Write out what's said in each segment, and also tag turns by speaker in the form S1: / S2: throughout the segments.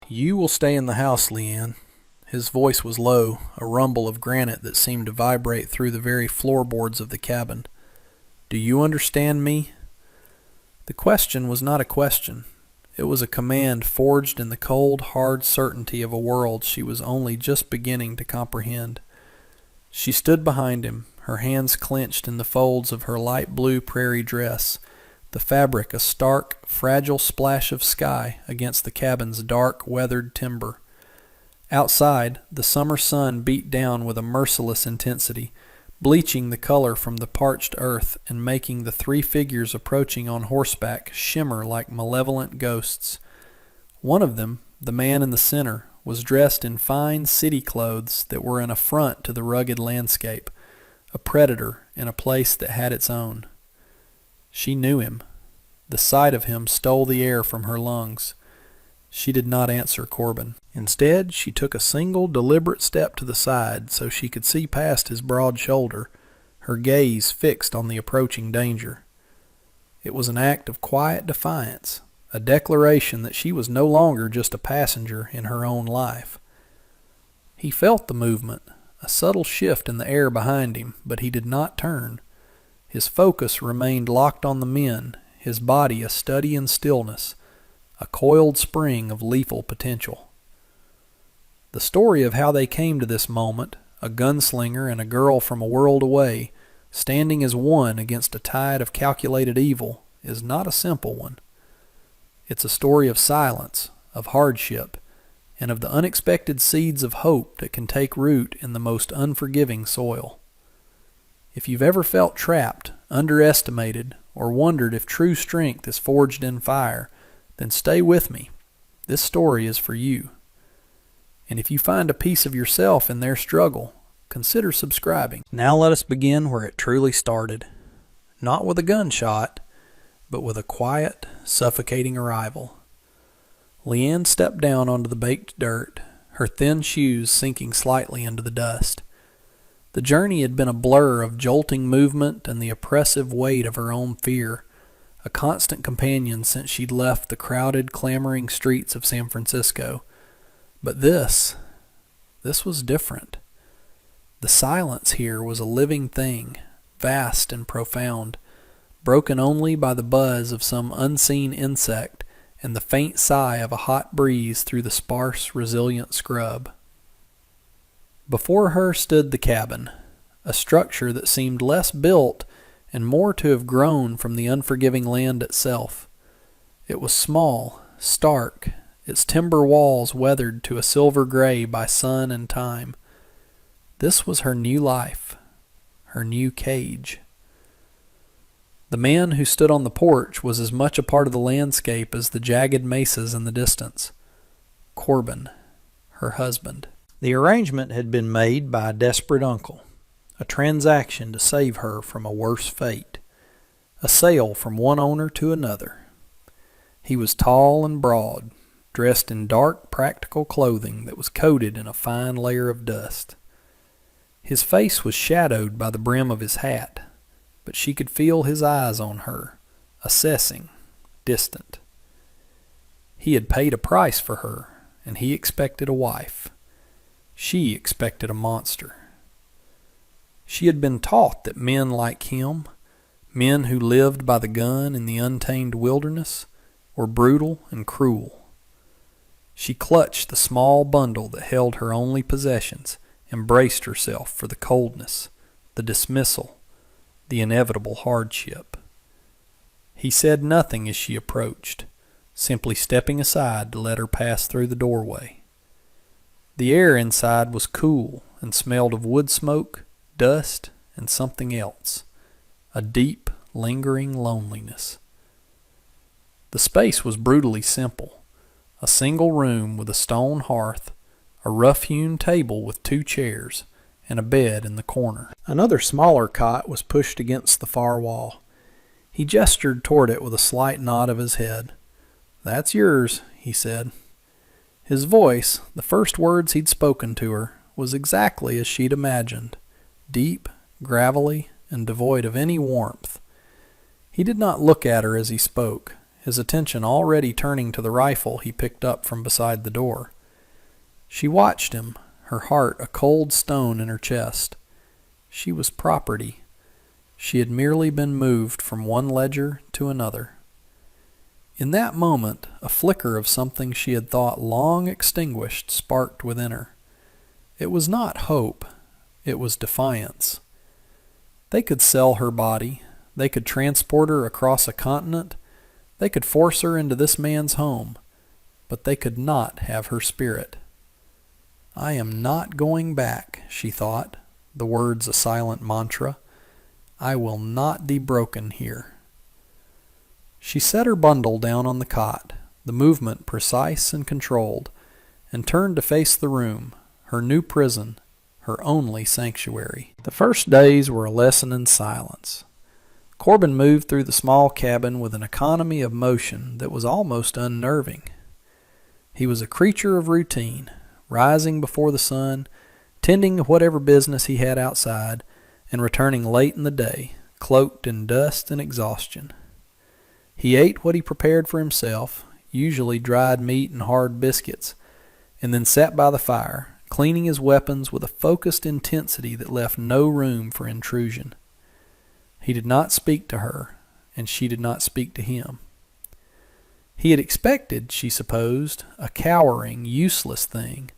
S1: "You will stay in the house, Leanne." His voice was low, a rumble of granite that seemed to vibrate through the very floorboards of the cabin. "Do you understand me?" The question was not a question. It was a command forged in the cold, hard certainty of a world she was only just beginning to comprehend. She stood behind him, her hands clenched in the folds of her light blue prairie dress, the fabric a stark, fragile splash of sky against the cabin's dark, weathered timber. Outside, the summer sun beat down with a merciless intensity, bleaching the color from the parched earth and making the three figures approaching on horseback shimmer like malevolent ghosts. One of them, the man in the center, was dressed in fine city clothes that were an affront to the rugged landscape, a predator in a place that had its own. She knew him. The sight of him stole the air from her lungs. She did not answer Corbin. Instead, she took a single deliberate step to the side so she could see past his broad shoulder, her gaze fixed on the approaching danger. It was an act of quiet defiance, a declaration that she was no longer just a passenger in her own life. He felt the movement, a subtle shift in the air behind him, but he did not turn. His focus remained locked on the men, his body a study in stillness, a coiled spring of lethal potential. The story of how they came to this moment, a gunslinger and a girl from a world away, standing as one against a tide of calculated evil, is not a simple one. It's a story of silence, of hardship, and of the unexpected seeds of hope that can take root in the most unforgiving soil. If you've ever felt trapped, underestimated, or wondered if true strength is forged in fire, then stay with me. This story is for you. And if you find a piece of yourself in their struggle, consider subscribing. Now let us begin where it truly started. Not with a gunshot, but with a quiet, suffocating arrival. Leanne stepped down onto the baked dirt, her thin shoes sinking slightly into the dust. The journey had been a blur of jolting movement and the oppressive weight of her own fear, a constant companion since she'd left the crowded, clamoring streets of San Francisco. But this was different. The silence here was a living thing, vast and profound, broken only by the buzz of some unseen insect and the faint sigh of a hot breeze through the sparse, resilient scrub. Before her stood the cabin, a structure that seemed less built and more to have grown from the unforgiving land itself. It was small, stark, its timber walls weathered to a silver gray by sun and time. This was her new life, her new cage. The man who stood on the porch was as much a part of the landscape as the jagged mesas in the distance. Corbin, her husband. The arrangement had been made by a desperate uncle, a transaction to save her from a worse fate, a sale from one owner to another. He was tall and broad, dressed in dark, practical clothing that was coated in a fine layer of dust. His face was shadowed by the brim of his hat, but she could feel his eyes on her, assessing, distant. He had paid a price for her, and he expected a wife. She expected a monster. She had been taught that men like him, men who lived by the gun in the untamed wilderness, were brutal and cruel. She clutched the small bundle that held her only possessions and braced herself for the coldness, the dismissal, the inevitable hardship. He said nothing as she approached, simply stepping aside to let her pass through the doorway. The air inside was cool and smelled of wood smoke, dust, and something else, a deep, lingering loneliness. The space was brutally simple. A single room with a stone hearth, a rough-hewn table with 2 chairs, and a bed in the corner. Another smaller cot was pushed against the far wall. He gestured toward it with a slight nod of his head. "That's yours," he said. His voice, the first words he'd spoken to her, was exactly as she'd imagined, deep, gravelly, and devoid of any warmth. He did not look at her as he spoke. his attention already turning to the rifle he picked up from beside the door. She watched him, her heart a cold stone in her chest. She was property. She had merely been moved from one ledger to another. In that moment, a flicker of something she had thought long extinguished sparked within her. It was not hope. It was defiance. They could sell her body. They could transport her across a continent. They could force her into this man's home. But they could not have her spirit. "I am not going back," she thought, the words a silent mantra. "I will not be broken here." She set her bundle down on the cot, the movement precise and controlled, and turned to face the room, her new prison, her only sanctuary. The first days were a lesson in silence. Corbin moved through the small cabin with an economy of motion that was almost unnerving. He was a creature of routine, rising before the sun, tending to whatever business he had outside, and returning late in the day, cloaked in dust and exhaustion. He ate what he prepared for himself, usually dried meat and hard biscuits, and then sat by the fire, cleaning his weapons with a focused intensity that left no room for intrusion. He did not speak to her, and she did not speak to him. He had expected, she supposed, a cowering, useless thing,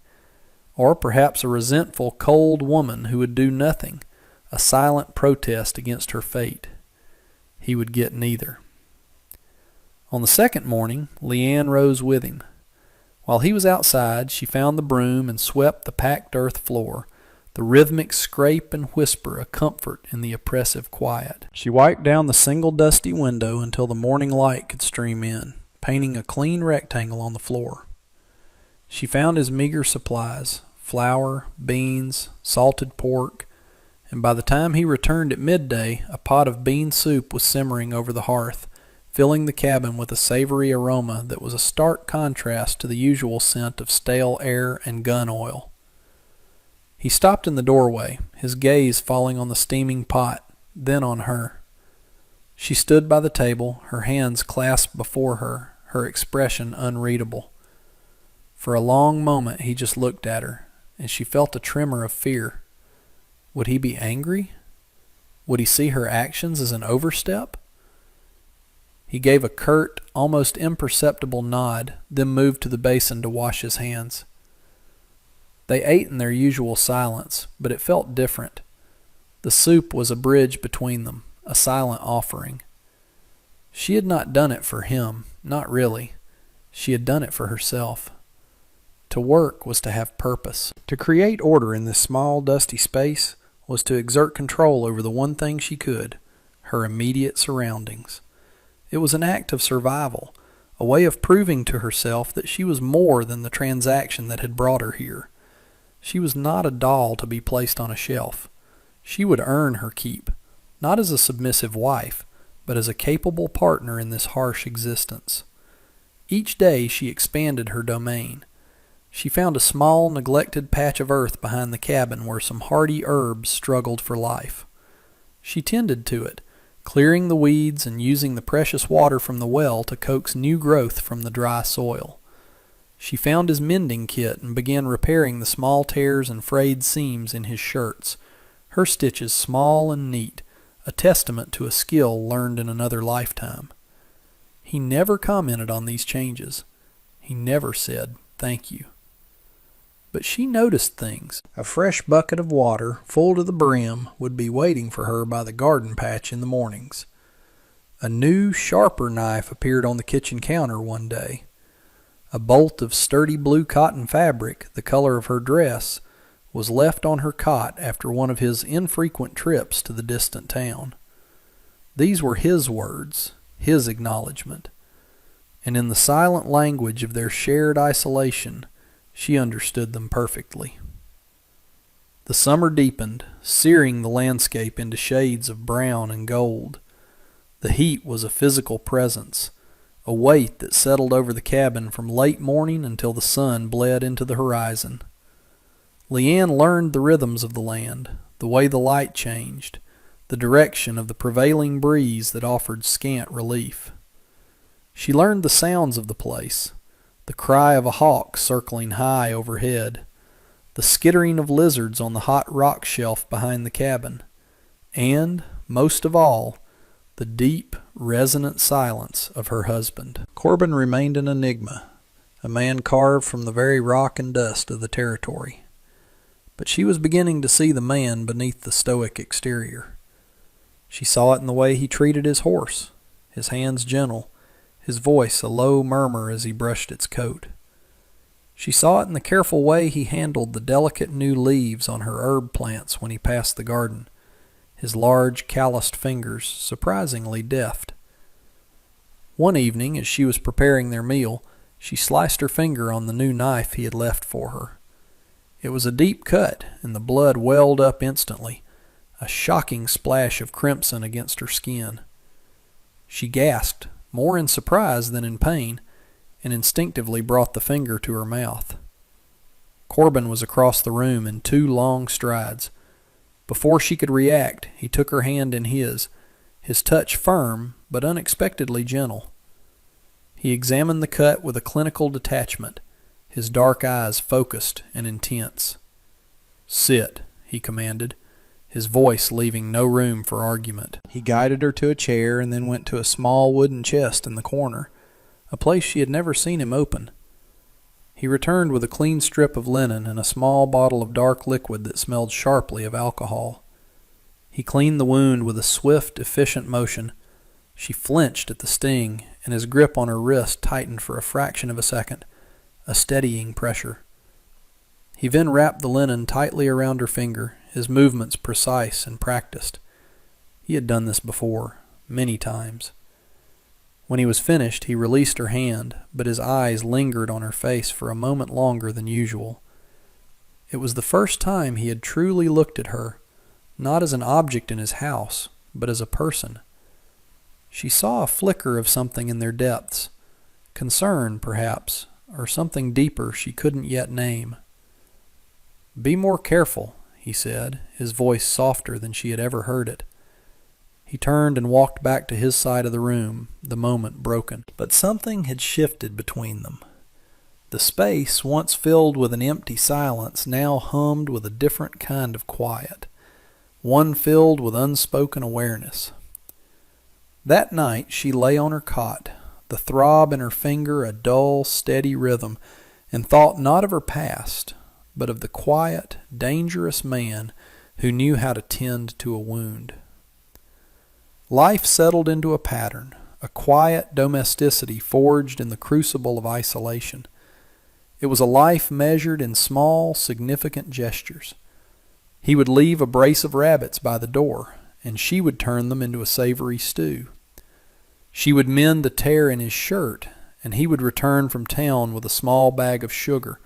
S1: or perhaps a resentful, cold woman who would do nothing, a silent protest against her fate. He would get neither. On the second morning, Leanne rose with him. While he was outside, she found the broom and swept the packed earth floor, the rhythmic scrape and whisper a comfort in the oppressive quiet. She wiped down the single dusty window until the morning light could stream in, painting a clean rectangle on the floor. She found his meager supplies, flour, beans, salted pork, and by the time he returned at midday, a pot of bean soup was simmering over the hearth, filling the cabin with a savory aroma that was a stark contrast to the usual scent of stale air and gun oil. He stopped in the doorway, his gaze falling on the steaming pot, then on her. She stood by the table, her hands clasped before her, her expression unreadable. For a long moment he just looked at her, and she felt a tremor of fear. Would he be angry? Would he see her actions as an overstep? He gave a curt, almost imperceptible nod, then moved to the basin to wash his hands. They ate in their usual silence, but it felt different. The soup was a bridge between them, a silent offering. She had not done it for him, not really. She had done it for herself. To work was to have purpose. To create order in this small, dusty space was to exert control over the one thing she could, her immediate surroundings. It was an act of survival, a way of proving to herself that she was more than the transaction that had brought her here. She was not a doll to be placed on a shelf. She would earn her keep, not as a submissive wife, but as a capable partner in this harsh existence. Each day she expanded her domain. She found a small, neglected patch of earth behind the cabin where some hardy herbs struggled for life. She tended to it, clearing the weeds and using the precious water from the well to coax new growth from the dry soil. She found his mending kit and began repairing the small tears and frayed seams in his shirts, her stitches small and neat, a testament to a skill learned in another lifetime. He never commented on these changes. He never said, "Thank you." But she noticed things. A fresh bucket of water, full to the brim, would be waiting for her by the garden patch in the mornings. A new, sharper knife appeared on the kitchen counter one day. A bolt of sturdy blue cotton fabric, the color of her dress, was left on her cot after one of his infrequent trips to the distant town. These were his words, his acknowledgment, and in the silent language of their shared isolation, she understood them perfectly. The summer deepened, searing the landscape into shades of brown and gold. The heat was a physical presence, a weight that settled over the cabin from late morning until the sun bled into the horizon. Leanne learned the rhythms of the land, the way the light changed, the direction of the prevailing breeze that offered scant relief. She learned the sounds of the place, the cry of a hawk circling high overhead, the skittering of lizards on the hot rock shelf behind the cabin, and, most of all, the deep, resonant silence of her husband. Corbin remained an enigma, a man carved from the very rock and dust of the territory. But she was beginning to see the man beneath the stoic exterior. She saw it in the way he treated his horse, his hands gentle, his voice a low murmur as he brushed its coat. She saw it in the careful way he handled the delicate new leaves on her herb plants when he passed the garden, his large calloused fingers surprisingly deft. One evening, as she was preparing their meal, she sliced her finger on the new knife he had left for her. It was a deep cut, and the blood welled up instantly, a shocking splash of crimson against her skin. She gasped, more in surprise than in pain, and instinctively brought the finger to her mouth. Corbin was across the room in 2 long strides. Before she could react, he took her hand in his touch firm but unexpectedly gentle. He examined the cut with a clinical detachment, his dark eyes focused and intense. "Sit," he commanded, his voice leaving no room for argument. He guided her to a chair and then went to a small wooden chest in the corner, a place she had never seen him open. He returned with a clean strip of linen and a small bottle of dark liquid that smelled sharply of alcohol. He cleaned the wound with a swift, efficient motion. She flinched at the sting, and his grip on her wrist tightened for a fraction of a second, a steadying pressure. He then wrapped the linen tightly around her finger, his movements precise and practiced. He had done this before, many times. When he was finished, he released her hand, but his eyes lingered on her face for a moment longer than usual. It was the first time he had truly looked at her, not as an object in his house, but as a person. She saw a flicker of something in their depths, concern, perhaps, or something deeper she couldn't yet name. "Be more careful," he said, his voice softer than she had ever heard it. He turned and walked back to his side of the room, the moment broken. But something had shifted between them. The space, once filled with an empty silence, now hummed with a different kind of quiet, one filled with unspoken awareness. That night she lay on her cot, the throb in her finger a dull, steady rhythm, and thought not of her past, but of the quiet, dangerous man who knew how to tend to a wound. Life settled into a pattern, a quiet domesticity forged in the crucible of isolation. It was a life measured in small, significant gestures. He would leave a brace of rabbits by the door, and she would turn them into a savory stew. She would mend the tear in his shirt, and he would return from town with a small bag of sugar,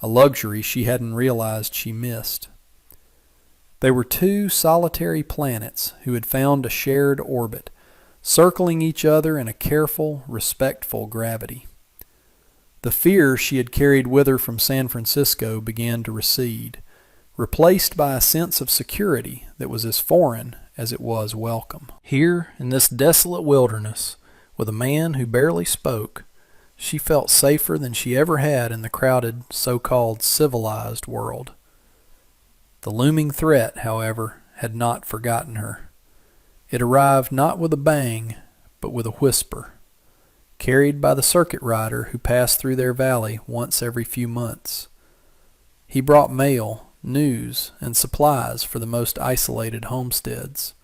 S1: a luxury she hadn't realized she missed. They were 2 solitary planets who had found a shared orbit, circling each other in a careful, respectful gravity. The fear she had carried with her from San Francisco began to recede, replaced by a sense of security that was as foreign as it was welcome. Here, in this desolate wilderness, with a man who barely spoke, she felt safer than she ever had in the crowded, so-called civilized world. The looming threat, however, had not forgotten her. It arrived not with a bang, but with a whisper, carried by the circuit rider who passed through their valley once every few months. He brought mail, news, and supplies for the most isolated homesteads.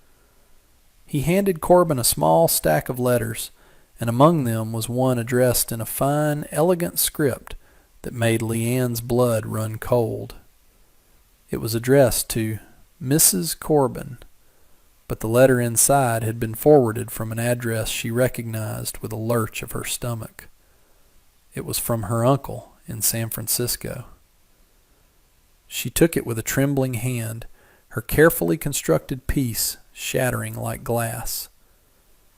S1: He handed Corbin a small stack of letters, and among them was one addressed in a fine, elegant script that made Leanne's blood run cold. It was addressed to Mrs. Corbin, but the letter inside had been forwarded from an address she recognized with a lurch of her stomach. It was from her uncle in San Francisco. She took it with a trembling hand, her carefully constructed piece shattering like glass.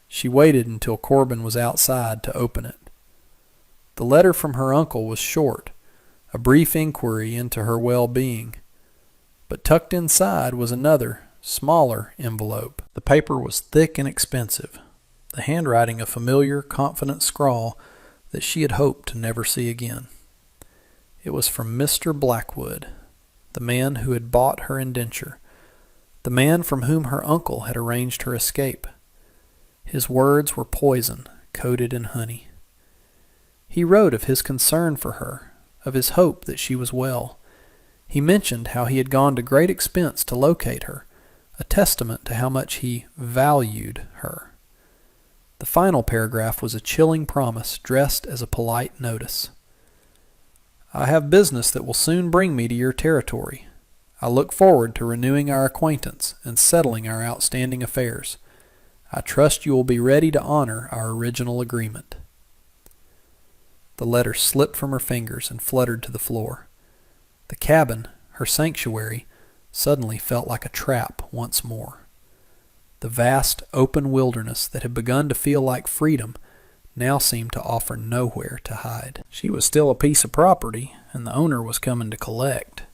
S1: She waited until Corbin was outside to open it. The letter from her uncle was short, a brief inquiry into her well-being. But tucked inside was another, smaller envelope. The paper was thick and expensive. the handwriting a familiar, confident scrawl that she had hoped to never see again. It was from Mr. Blackwood, the man who had bought her indenture, the man from whom her uncle had arranged her escape. His words were poison coated in honey. He wrote of his concern for her, of his hope that she was well. He mentioned how he had gone to great expense to locate her, a testament to how much he valued her. The final paragraph was a chilling promise dressed as a polite notice. I have business that will soon bring me to your territory. I look forward to renewing our acquaintance and settling our outstanding affairs. I trust you will be ready to honor our original agreement. The letter slipped from her fingers and fluttered to the floor. The cabin, her sanctuary, suddenly felt like a trap once more. The vast, open wilderness that had begun to feel like freedom now seemed to offer nowhere to hide. She was still a piece of property, and the owner was coming to collect.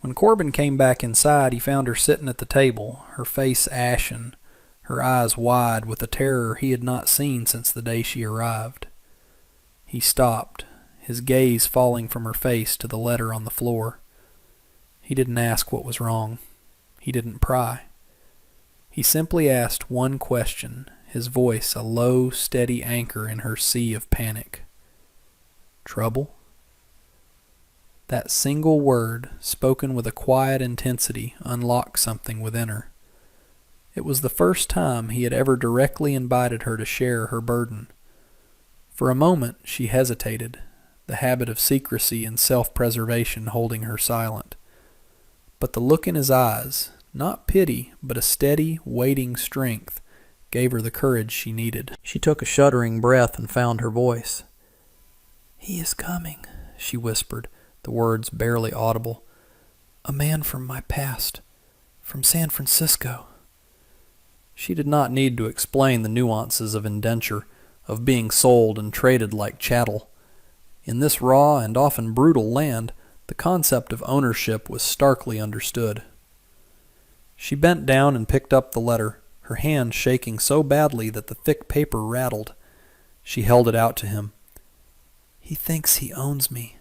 S1: When Corbin came back inside, he found her sitting at the table, her face ashen, her eyes wide with a terror he had not seen since the day she arrived. He stopped, his gaze falling from her face to the letter on the floor. He didn't ask what was wrong. He didn't pry. He simply asked one question, his voice a low, steady anchor in her sea of panic. Trouble? That single word, spoken with a quiet intensity, unlocked something within her. It was the first time he had ever directly invited her to share her burden. For a moment she hesitated, the habit of secrecy and self-preservation holding her silent. But the look in his eyes, not pity, but a steady, waiting strength, gave her the courage she needed. She took a shuddering breath and found her voice. "He is coming," she whispered, the words barely audible. "A man from my past, from San Francisco." She did not need to explain the nuances of indenture, of being sold and traded like chattel. In this raw and often brutal land, the concept of ownership was starkly understood. She bent down and picked up the letter, her hand shaking so badly that the thick paper rattled. She held it out to him. "He thinks he owns me."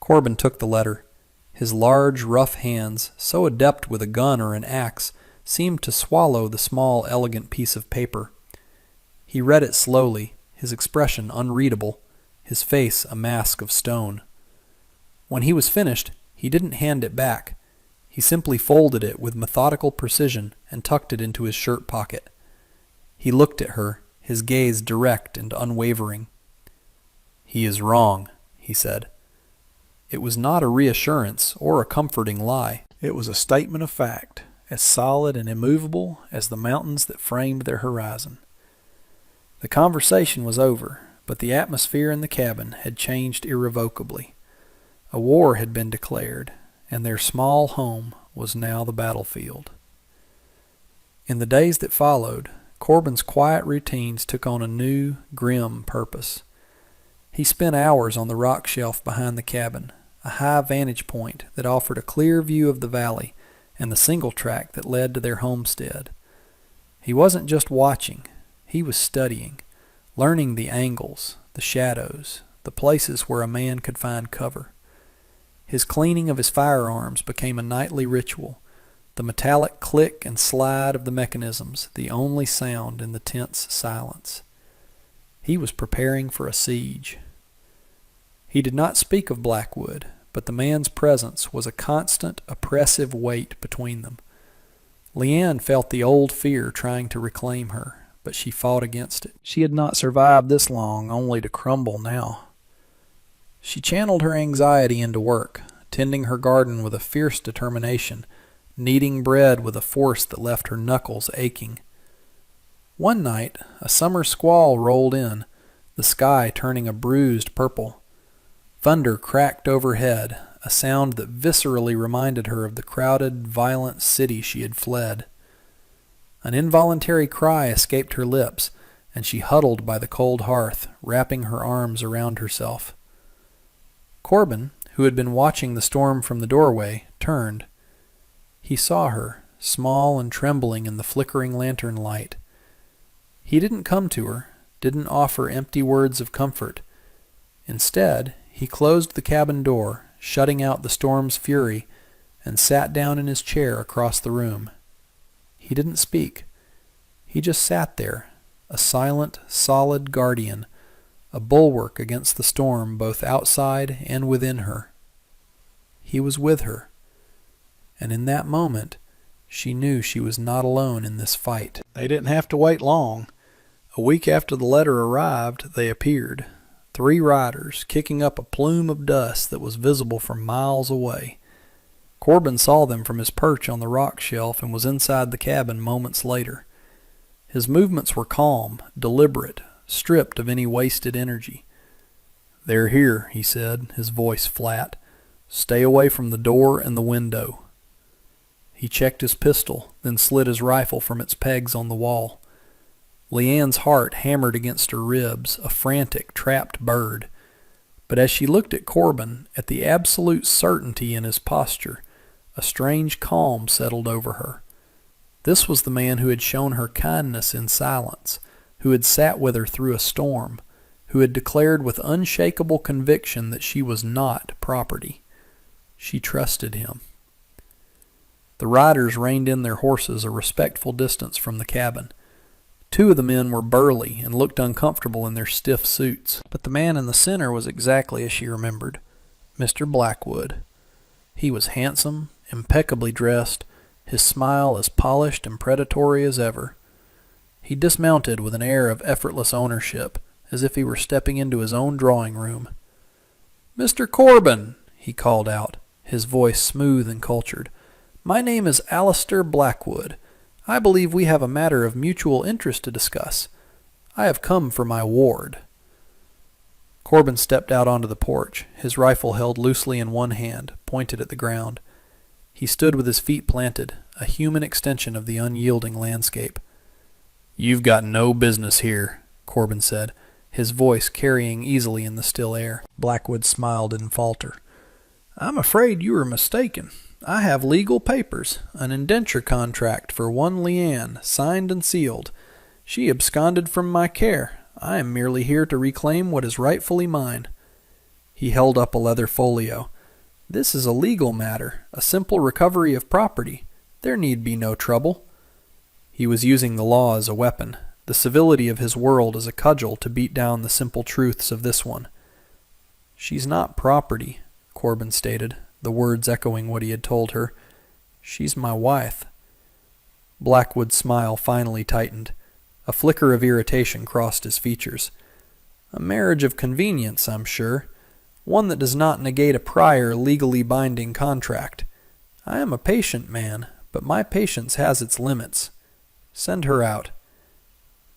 S1: Corbin took the letter. His large, rough hands, so adept with a gun or an axe, seemed to swallow the small, elegant piece of paper. He read it slowly, his expression unreadable, his face a mask of stone. When he was finished, he didn't hand it back. He simply folded it with methodical precision and tucked it into his shirt pocket. He looked at her, his gaze direct and unwavering. "He is wrong," he said. It was not a reassurance or a comforting lie. It was a statement of fact, as solid and immovable as the mountains that framed their horizon. The conversation was over, but the atmosphere in the cabin had changed irrevocably. A war had been declared, and their small home was now the battlefield. In the days that followed, Corbin's quiet routines took on a new, grim purpose. He spent hours on the rock shelf behind the cabin, a high vantage point that offered a clear view of the valley and the single track that led to their homestead. He wasn't just watching, he was studying, learning the angles, the shadows, the places where a man could find cover. His cleaning of his firearms became a nightly ritual, the metallic click and slide of the mechanisms the only sound in the tense silence. He was preparing for a siege. He did not speak of Blackwood, but the man's presence was a constant, oppressive weight between them. Leanne felt the old fear trying to reclaim her, but she fought against it. She had not survived this long only to crumble now. She channeled her anxiety into work, tending her garden with a fierce determination, kneading bread with a force that left her knuckles aching. One night, a summer squall rolled in, the sky turning a bruised purple. Thunder cracked overhead, a sound that viscerally reminded her of the crowded, violent city she had fled. An involuntary cry escaped her lips, and she huddled by the cold hearth, wrapping her arms around herself. Corbin, who had been watching the storm from the doorway, turned. He saw her, small and trembling in the flickering lantern light. He didn't come to her, didn't offer empty words of comfort. Instead, he closed the cabin door, shutting out the storm's fury, and sat down in his chair across the room. He didn't speak. He just sat there, a silent, solid guardian, a bulwark against the storm both outside and within her. He was with her, and in that moment, she knew she was not alone in this fight. They didn't have to wait long. A week after the letter arrived, they appeared. 3 riders, kicking up a plume of dust that was visible from miles away. Corbin saw them from his perch on the rock shelf and was inside the cabin moments later. His movements were calm, deliberate, stripped of any wasted energy. "They're here," he said, his voice flat. "Stay away from the door and the window." He checked his pistol, then slid his rifle from its pegs on the wall. Leanne's heart hammered against her ribs, a frantic, trapped bird. But as she looked at Corbin, at the absolute certainty in his posture, a strange calm settled over her. This was the man who had shown her kindness in silence, who had sat with her through a storm, who had declared with unshakable conviction that she was not property. She trusted him. The riders reined in their horses a respectful distance from the cabin. 2 of the men were burly and looked uncomfortable in their stiff suits, but the man in the center was exactly as she remembered, Mr. Blackwood. He was handsome, impeccably dressed, his smile as polished and predatory as ever. He dismounted with an air of effortless ownership, as if he were stepping into his own drawing room. "Mr. Corbin," he called out, his voice smooth and cultured, "my name is Alistair Blackwood. I believe we have a matter of mutual interest to discuss. I have come for my ward." Corbin stepped out onto the porch, his rifle held loosely in one hand, pointed at the ground. He stood with his feet planted, a human extension of the unyielding landscape. "You've got no business here," Corbin said, his voice carrying easily in the still air. Blackwood smiled and faltered. "I'm afraid you are mistaken. I have legal papers, an indenture contract for one Leanne, signed and sealed. She absconded from my care. I am merely here to reclaim what is rightfully mine." He held up a leather folio. "This is a legal matter, a simple recovery of property. There need be no trouble." He was using the law as a weapon, the civility of his world as a cudgel to beat down the simple truths of this one. "She's not property," Corbin stated, the words echoing what he had told her. "She's my wife." Blackwood's smile finally tightened. A flicker of irritation crossed his features. "A marriage of convenience, I'm sure. One that does not negate a prior legally binding contract. I am a patient man, but my patience has its limits. Send her out."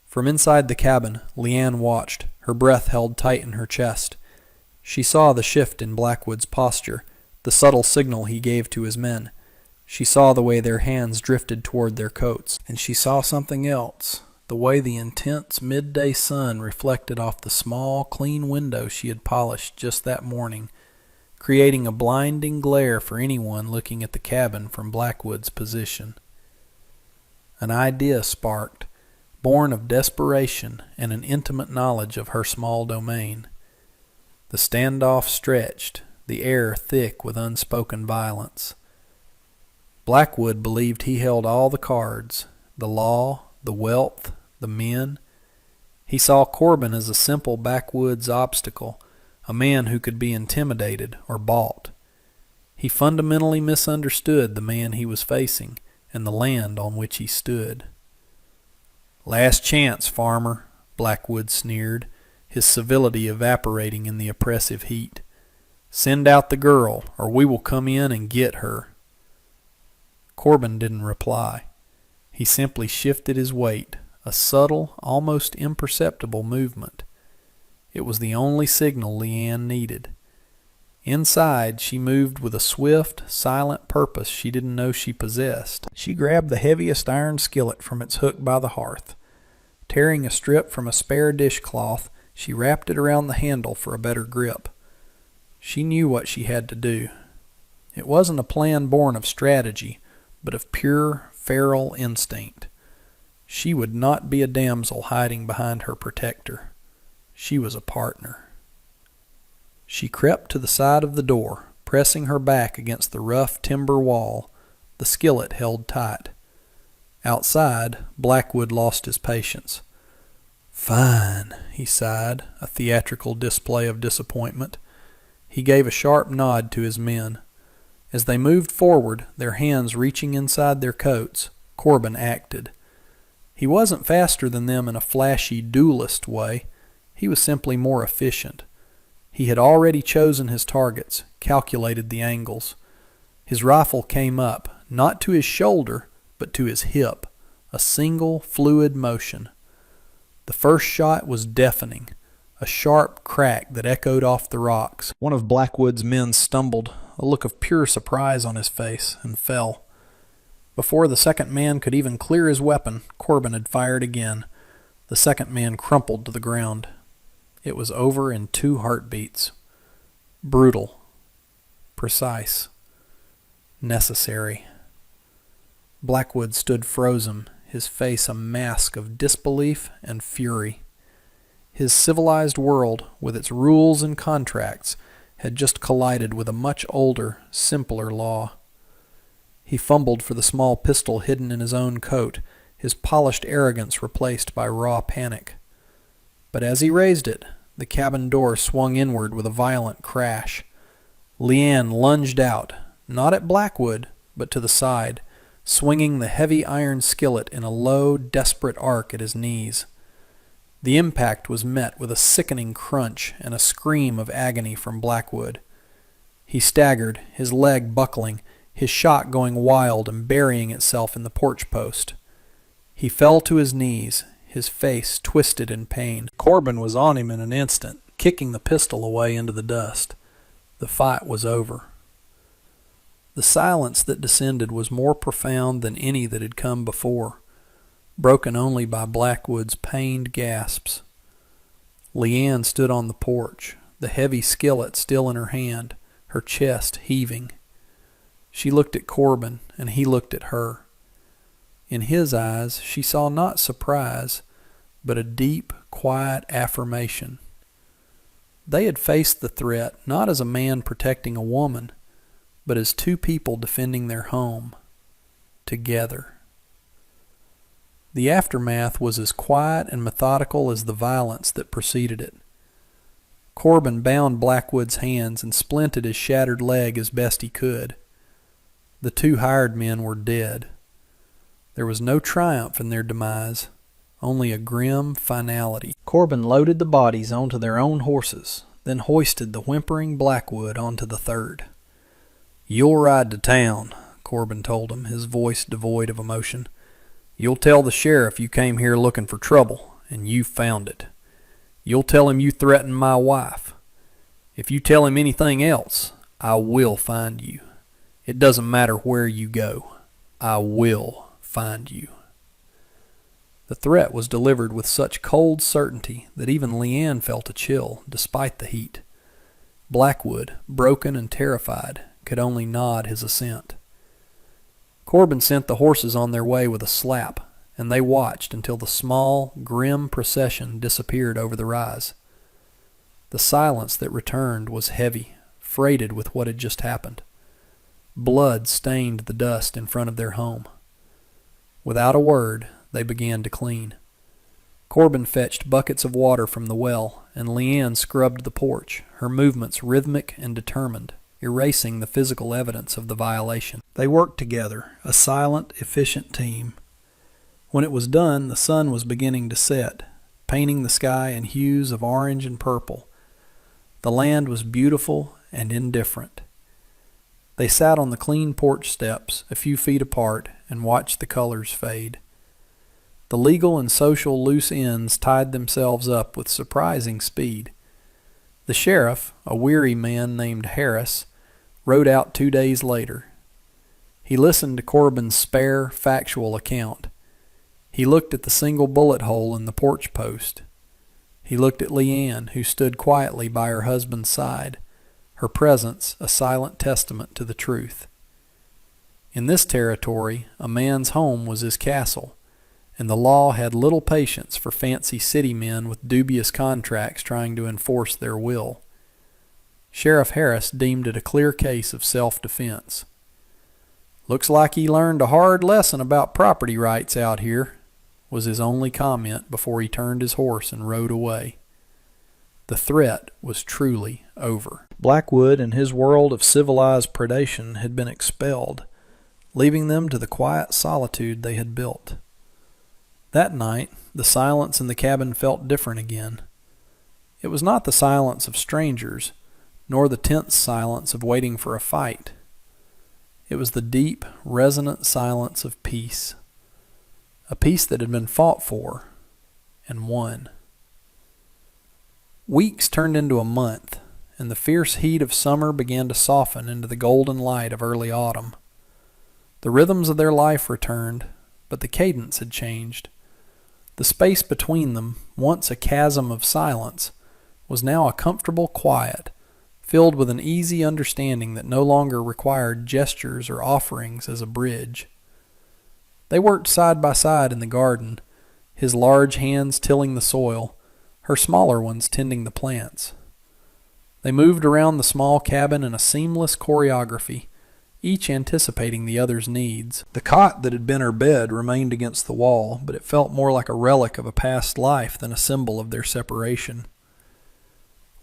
S1: From inside the cabin, Leanne watched, her breath held tight in her chest. She saw the shift in Blackwood's posture, the subtle signal he gave to his men. She saw the way their hands drifted toward their coats, and she saw something else, the way the intense midday sun reflected off the small, clean window she had polished just that morning, creating a blinding glare for anyone looking at the cabin from Blackwood's position. An idea sparked, born of desperation and an intimate knowledge of her small domain. The standoff stretched, the air thick with unspoken violence. Blackwood believed he held all the cards, the law, the wealth, the men. He saw Corbin as a simple backwoods obstacle, a man who could be intimidated or bought. He fundamentally misunderstood the man he was facing and the land on which he stood. "Last chance, farmer," Blackwood sneered, his civility evaporating in the oppressive heat. "Send out the girl, or we will come in and get her." Corbin didn't reply. He simply shifted his weight, a subtle, almost imperceptible movement. It was the only signal Leanne needed. Inside, she moved with a swift, silent purpose she didn't know she possessed. She grabbed the heaviest iron skillet from its hook by the hearth. Tearing a strip from a spare dishcloth, she wrapped it around the handle for a better grip. She knew what she had to do. It wasn't a plan born of strategy, but of pure, feral instinct. She would not be a damsel hiding behind her protector. She was a partner. She crept to the side of the door, pressing her back against the rough timber wall, the skillet held tight. Outside, Blackwood lost his patience. "Fine," he sighed, a theatrical display of disappointment. He gave a sharp nod to his men. As they moved forward, their hands reaching inside their coats, Corbin acted. He wasn't faster than them in a flashy duelist way. He was simply more efficient. He had already chosen his targets, calculated the angles. His rifle came up, not to his shoulder, but to his hip, a single fluid motion. The first shot was deafening, a sharp crack that echoed off the rocks. One of Blackwood's men stumbled, a look of pure surprise on his face, and fell. Before the second man could even clear his weapon, Corbin had fired again. The second man crumpled to the ground. It was over in 2 heartbeats. Brutal. Precise. Necessary. Blackwood stood frozen, his face a mask of disbelief and fury. His civilized world, with its rules and contracts, had just collided with a much older, simpler law. He fumbled for the small pistol hidden in his own coat, his polished arrogance replaced by raw panic. But as he raised it, the cabin door swung inward with a violent crash. Leanne lunged out, not at Blackwood, but to the side, swinging the heavy iron skillet in a low, desperate arc at his knees. The impact was met with a sickening crunch and a scream of agony from Blackwood. He staggered, his leg buckling, his shot going wild and burying itself in the porch post. He fell to his knees, his face twisted in pain. Corbin was on him in an instant, kicking the pistol away into the dust. The fight was over. The silence that descended was more profound than any that had come before, broken only by Blackwood's pained gasps. Leanne stood on the porch, the heavy skillet still in her hand, her chest heaving. She looked at Corbin, and he looked at her. In his eyes she saw not surprise, but a deep, quiet affirmation. They had faced the threat not as a man protecting a woman, but as 2 people defending their home, together. The aftermath was as quiet and methodical as the violence that preceded it. Corbin bound Blackwood's hands and splinted his shattered leg as best he could. The 2 hired men were dead. There was no triumph in their demise, only a grim finality. Corbin loaded the bodies onto their own horses, then hoisted the whimpering Blackwood onto the third. "You'll ride to town," Corbin told him, his voice devoid of emotion. "You'll tell the sheriff you came here looking for trouble, and you found it. You'll tell him you threatened my wife. If you tell him anything else, I will find you. It doesn't matter where you go. I will find you." The threat was delivered with such cold certainty that even Leanne felt a chill, despite the heat. Blackwood, broken and terrified, could only nod his assent. Corbin sent the horses on their way with a slap, and they watched until the small, grim procession disappeared over the rise. The silence that returned was heavy, freighted with what had just happened. Blood stained the dust in front of their home. Without a word, they began to clean. Corbin fetched buckets of water from the well, and Leanne scrubbed the porch, her movements rhythmic and determined, erasing the physical evidence of the violation. They worked together, a silent, efficient team. When it was done, the sun was beginning to set, painting the sky in hues of orange and purple. The land was beautiful and indifferent. They sat on the clean porch steps, a few feet apart, and watched the colors fade. The legal and social loose ends tied themselves up with surprising speed. The sheriff, a weary man named Harris, rode out 2 days later. He listened to Corbin's spare, factual account. He looked at the single bullet hole in the porch post. He looked at Leanne, who stood quietly by her husband's side, her presence a silent testament to the truth. In this territory, a man's home was his castle, and the law had little patience for fancy city men with dubious contracts trying to enforce their will. Sheriff Harris deemed it a clear case of self-defense. "Looks like he learned a hard lesson about property rights out here," was his only comment before he turned his horse and rode away. The threat was truly over. Blackwood and his world of civilized predation had been expelled, leaving them to the quiet solitude they had built. That night, the silence in the cabin felt different again. It was not the silence of strangers, nor the tense silence of waiting for a fight. It was the deep, resonant silence of peace. A peace that had been fought for and won. Weeks turned into a month, and the fierce heat of summer began to soften into the golden light of early autumn. The rhythms of their life returned, but the cadence had changed. The space between them, once a chasm of silence, was now a comfortable quiet, filled with an easy understanding that no longer required gestures or offerings as a bridge. They worked side by side in the garden, his large hands tilling the soil, her smaller ones tending the plants. They moved around the small cabin in a seamless choreography, each anticipating the other's needs. The cot that had been her bed remained against the wall, but it felt more like a relic of a past life than a symbol of their separation.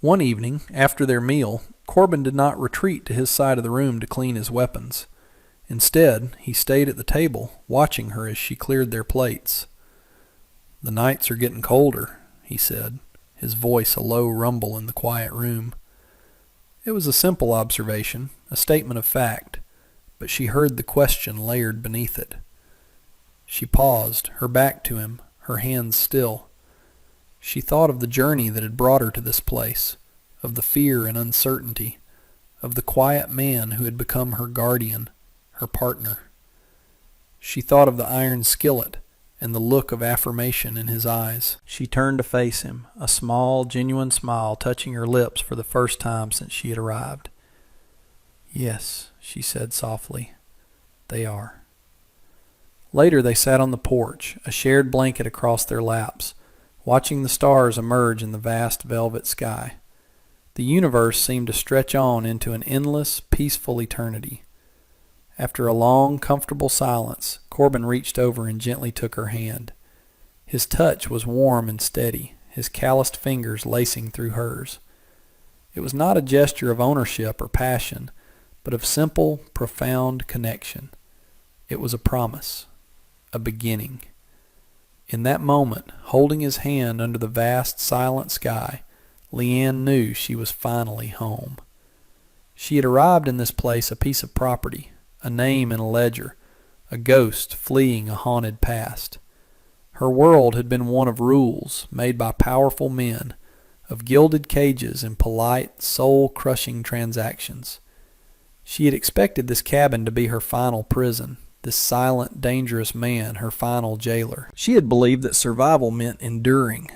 S1: One evening, after their meal, Corbin did not retreat to his side of the room to clean his weapons. Instead, he stayed at the table, watching her as she cleared their plates. "The nights are getting colder," he said, his voice a low rumble in the quiet room. It was a simple observation, a statement of fact, but she heard the question layered beneath it. She paused, her back to him, her hands still. She thought of the journey that had brought her to this place, of the fear and uncertainty, of the quiet man who had become her guardian, her partner. She thought of the iron skillet and the look of affirmation in his eyes. She turned to face him, a small, genuine smile touching her lips for the first time since she had arrived. "Yes," she said softly, "they are." Later they sat on the porch, a shared blanket across their laps, watching the stars emerge in the vast velvet sky. The universe seemed to stretch on into an endless, peaceful eternity. After a long, comfortable silence, Corbin reached over and gently took her hand. His touch was warm and steady, his calloused fingers lacing through hers. It was not a gesture of ownership or passion, but of simple, profound connection. It was a promise, a beginning. In that moment, holding his hand under the vast, silent sky, Leanne knew she was finally home. She had arrived in this place a piece of property, a name in a ledger, a ghost fleeing a haunted past. Her world had been one of rules made by powerful men, of gilded cages and polite, soul-crushing transactions. She had expected this cabin to be her final prison, this silent, dangerous man her final jailer. She had believed that survival meant enduring,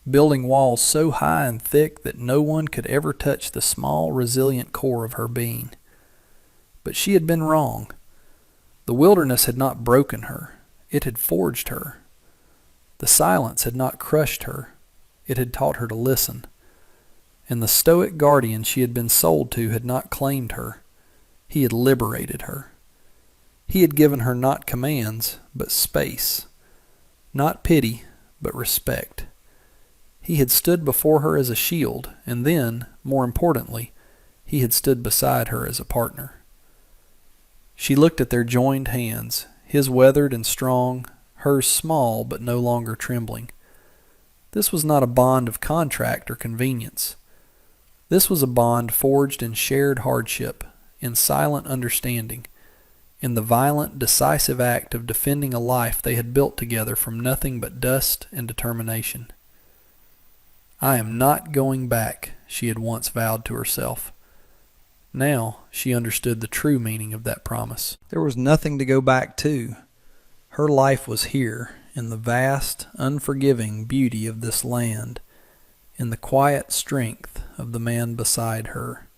S1: building walls so high and thick that no one could ever touch the small, resilient core of her being. But she had been wrong. The wilderness had not broken her. It had forged her. The silence had not crushed her. It had taught her to listen. And the stoic guardian she had been sold to had not claimed her. He had liberated her. He had given her not commands, but space. Not pity, but respect. He had stood before her as a shield, and then, more importantly, he had stood beside her as a partner. She looked at their joined hands, his weathered and strong, hers small but no longer trembling. This was not a bond of contract or convenience. This was a bond forged in shared hardship, in silent understanding, in the violent, decisive act of defending a life they had built together from nothing but dust and determination. "I am not going back," she had once vowed to herself. Now she understood the true meaning of that promise. There was nothing to go back to. Her life was here, in the vast, unforgiving beauty of this land, in the quiet strength of the man beside her.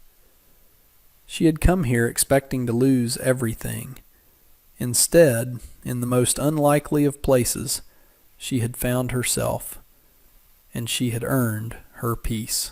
S1: She had come here expecting to lose everything. Instead, in the most unlikely of places, She had found herself, and she had earned her peace.